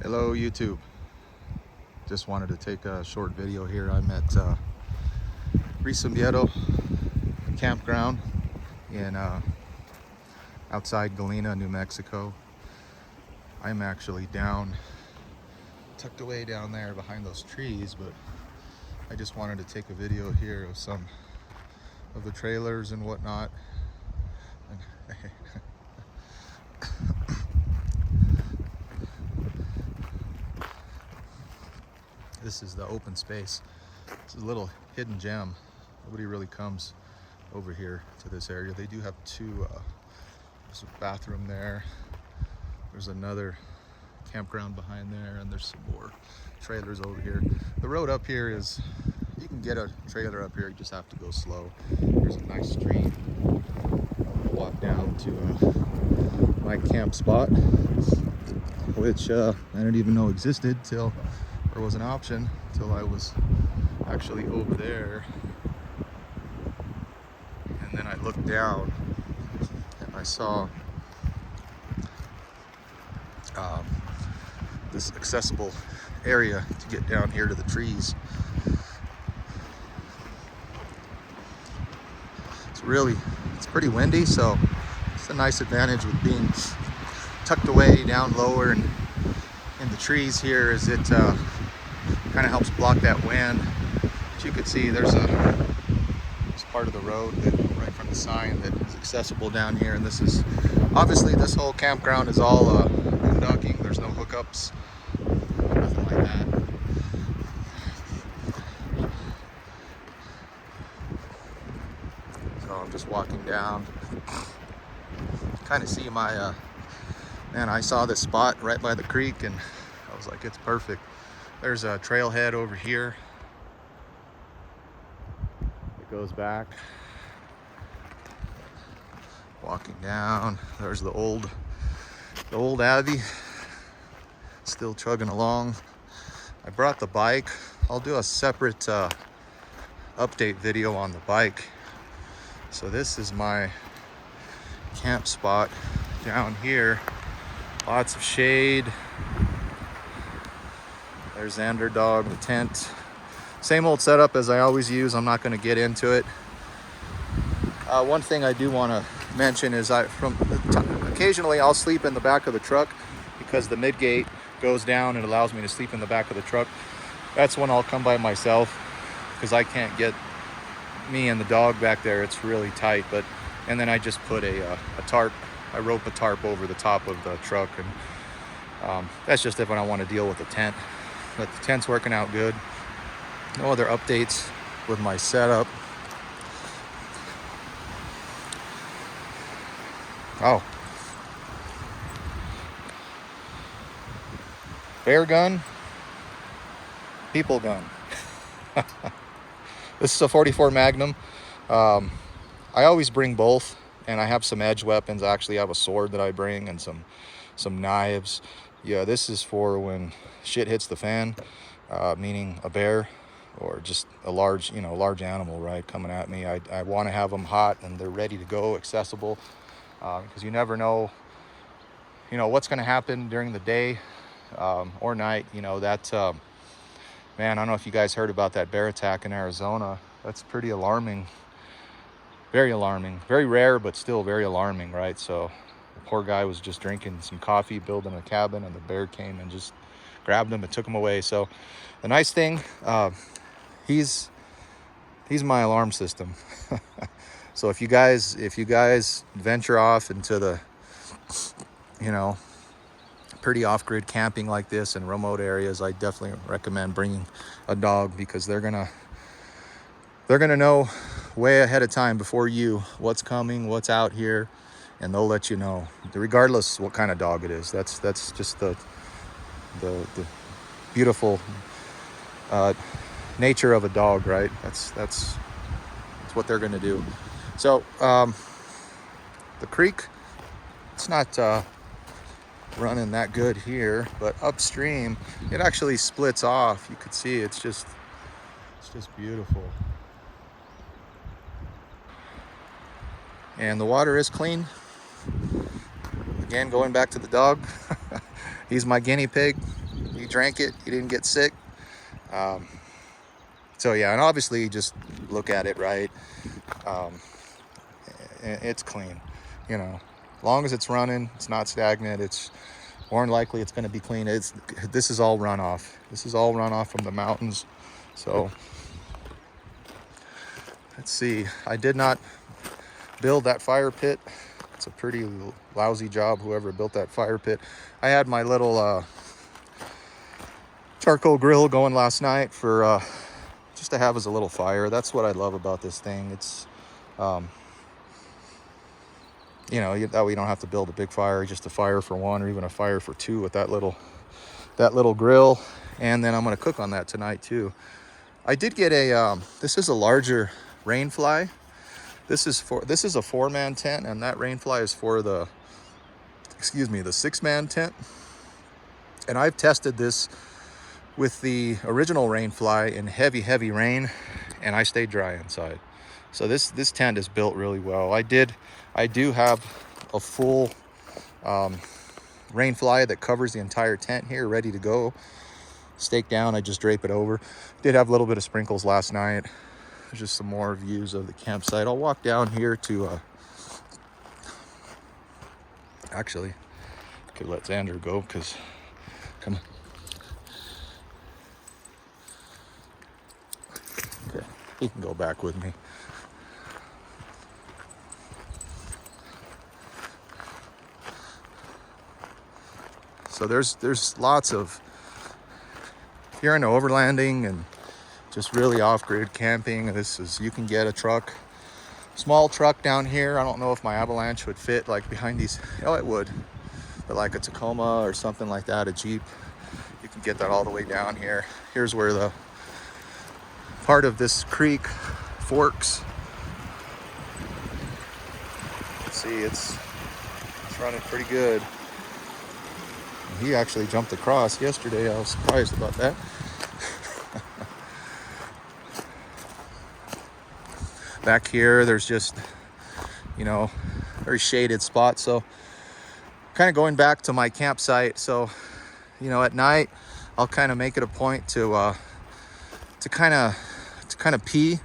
Hello YouTube. Just wanted to take a short video here. I'm at Resumidero Campground in outside Galena, New Mexico. I'm actually tucked away down there behind those trees, but I just wanted to take a video here of some of the trailers and whatnot. This is the open space. This is a little hidden gem. Nobody really comes over here to this area. They do have there's a bathroom there. There's another campground behind there, and there's some more trailers over here. The road up here is, you can get a trailer up here, you just have to go slow. There's a nice street. Walk down to my camp spot, which I didn't even know existed till, or was an option, till I was actually over there. And then I looked down and I saw this accessible area to get down here to the trees. It's pretty windy, so it's a nice advantage with being tucked away down lower and in the trees here, is it kind of helps block that wind. As you can see, there's part of the road that right from the sign that is accessible down here, and this is obviously, this whole campground is all boondocking. There's no hookups, nothing like that. So I'm just walking down, kind of see my man, I saw this spot right by the creek and I was like, it's perfect. There's a trailhead over here. It goes back. Walking down, there's the old Abbey, still chugging along. I brought the bike. I'll do a separate update video on the bike. So this is my camp spot down here. Lots of shade. There's the Underdog, the tent. Same old setup as I always use. I'm not going to get into it. One thing I do want to mention is occasionally I'll sleep in the back of the truck because the midgate goes down and allows me to sleep in the back of the truck. That's when I'll come by myself because I can't get me and the dog back there. It's really tight. And then I just put a tarp. I rope a tarp over the top of the truck, and that's just if I don't want to deal with the tent. But the tent's working out good. No other updates with my setup. Oh. Bear gun, people gun. This is a 44 Magnum. I always bring both, and I have some edge weapons. I actually have a sword that I bring and some knives. Yeah, this is for when shit hits the fan, meaning a bear or just a large animal, right, coming at me. I want to have them hot and they're ready to go, accessible, because you never know, what's going to happen during the day or night. Man, I don't know if you guys heard about that bear attack in Arizona. That's pretty alarming. Very alarming. Very rare, but still very alarming, right? So the poor guy was just drinking some coffee, building a cabin, and the bear came and just grabbed him and took him away. So the nice thing, he's my alarm system. So if you guys venture off into the, pretty off-grid camping like this in remote areas, I definitely recommend bringing a dog, because they're gonna know way ahead of time before you what's coming, what's out here, and they'll let you know, regardless what kind of dog it is. That's just the beautiful nature of a dog, right? That's what they're gonna do. So the creek, it's not running that good here, but upstream it actually splits off. You could see it's just beautiful. And the water is clean. Again, going back to the dog, he's my guinea pig. drank it, he didn't get sick. So yeah, and obviously just look at it, right? It's clean, you know, as long as it's running, it's not stagnant, it's more than likely it's going to be clean. This is all runoff. This is all runoff from the mountains. So let's see, I did not build that fire pit. It's a pretty lousy job, whoever built that fire pit. I had my little charcoal grill going last night for just to have as a little fire. That's what I love about this thing. It's you know, that way you don't have to build a big fire, just a fire for one or even a fire for two with that little grill. And then I'm going to cook on that tonight too. I did get a this is a larger rainfly. This is a 4-man tent, and that rainfly is for the 6-man tent. And I've tested this with the original rainfly in heavy rain, and I stayed dry inside. So this tent is built really well. I do have a full rainfly that covers the entire tent here, ready to go. Staked down, I just drape it over. Did have a little bit of sprinkles last night. There's just some more views of the campsite. I'll walk down here to actually, I could let Xander go, because come on. Okay, he can go back with me. So there's lots of, if you're into overlanding and just really off-grid camping, you can get a truck, small truck down here. I don't know if my Avalanche would fit like behind these. Oh, it would, but like a Tacoma or something like that, a Jeep, you can get that all the way down here. Here's where the part of this creek forks. See, it's running pretty good. He actually jumped across yesterday. I was surprised about that. Back here, there's just, you know, very shaded spots. So kind of going back to my campsite. So, you know, at night, I'll kind of make it a point to kind of pee,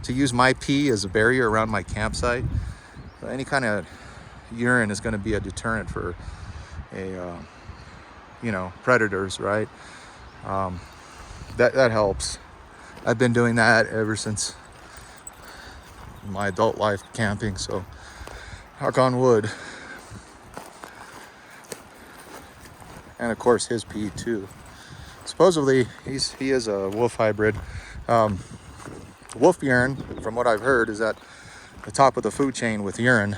to use my pee as a barrier around my campsite. So any kind of urine is going to be a deterrent for predators, right? That helps. I've been doing that ever since my adult life camping, so knock on wood. And of course his pee too. Supposedly he is a wolf hybrid. Wolf urine, from what I've heard, is at the top of the food chain with urine.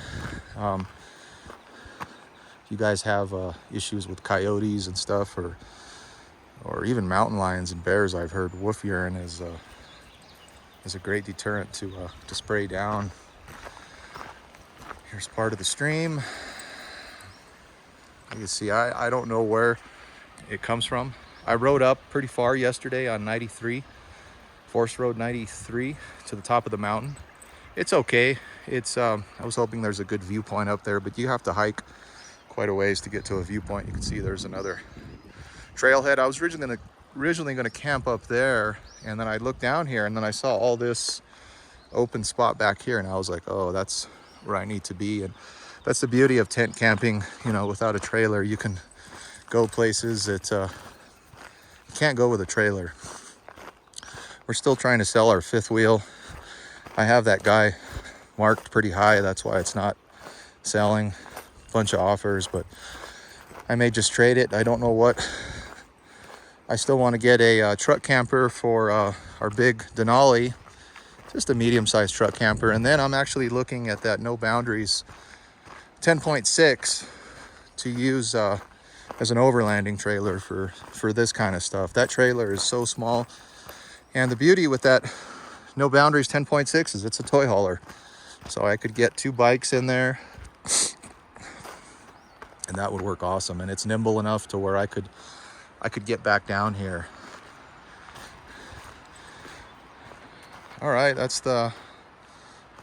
You guys have issues with coyotes and stuff, or even mountain lions and bears, I've heard wolf urine is a great deterrent to spray down. Here's part of the stream. You can see I don't know where it comes from. I rode up pretty far yesterday on 93, Forest Road 93, to the top of the mountain. It's okay. It's I was hoping there's a good viewpoint up there, but you have to hike quite a ways to get to a viewpoint. You can see there's another trailhead. I was originally going to camp up there, and then I looked down here and then I saw all this open spot back here, and I was like, oh, that's where I need to be. And that's the beauty of tent camping, you know, without a trailer. You can go places that you can't go with a trailer. We're still trying to sell our fifth wheel. I have that guy marked pretty high, that's why it's not selling. Bunch of offers, but I may just trade it. I don't know what. I still want to get a truck camper for our big Denali, just a medium-sized truck camper. And then I'm actually looking at that No Boundaries 10.6 to use as an overlanding trailer for this kind of stuff. That trailer is so small, and the beauty with that No Boundaries 10.6 is it's a toy hauler, so I could get 2 bikes in there. And that would work awesome, and it's nimble enough to where I could get back down here. All right, that's the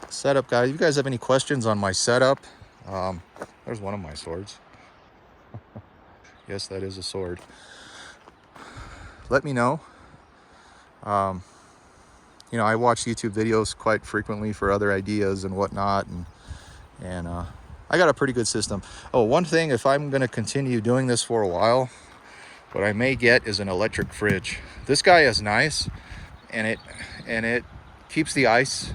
setup, guys. You guys have any questions on my setup? There's one of my swords. Yes, that is a sword. let me know. You know, I watch YouTube videos quite frequently for other ideas and whatnot, and I got a pretty good system. Oh, one thing, if I'm going to continue doing this for a while, what I may get is an electric fridge. This guy is nice, and it keeps the ice,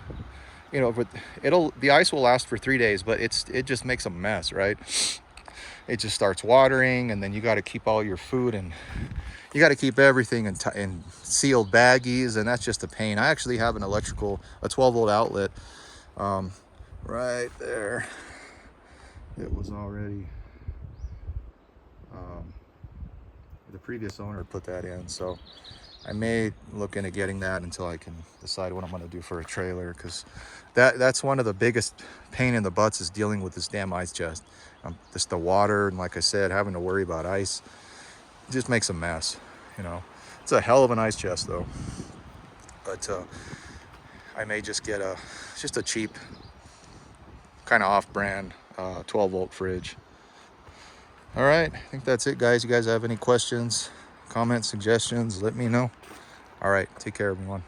you know, but the ice will last for 3 days, but it just makes a mess, right? It just starts watering, and then you got to keep all your food, and you got to keep everything in sealed baggies, and that's just a pain. I actually have a 12-volt outlet right there. It was already the previous owner put that in, so I may look into getting that until I can decide what I'm going to do for a trailer, because that's one of the biggest pain in the butts, is dealing with this damn ice chest. Just the water, and like I said, having to worry about ice, it just makes a mess, you know. It's a hell of an ice chest though, but I may just get just a cheap kind of off-brand 12-volt fridge. All right, I think that's it, guys. You guys have any questions, comments, suggestions, let me know. All right, take care, everyone.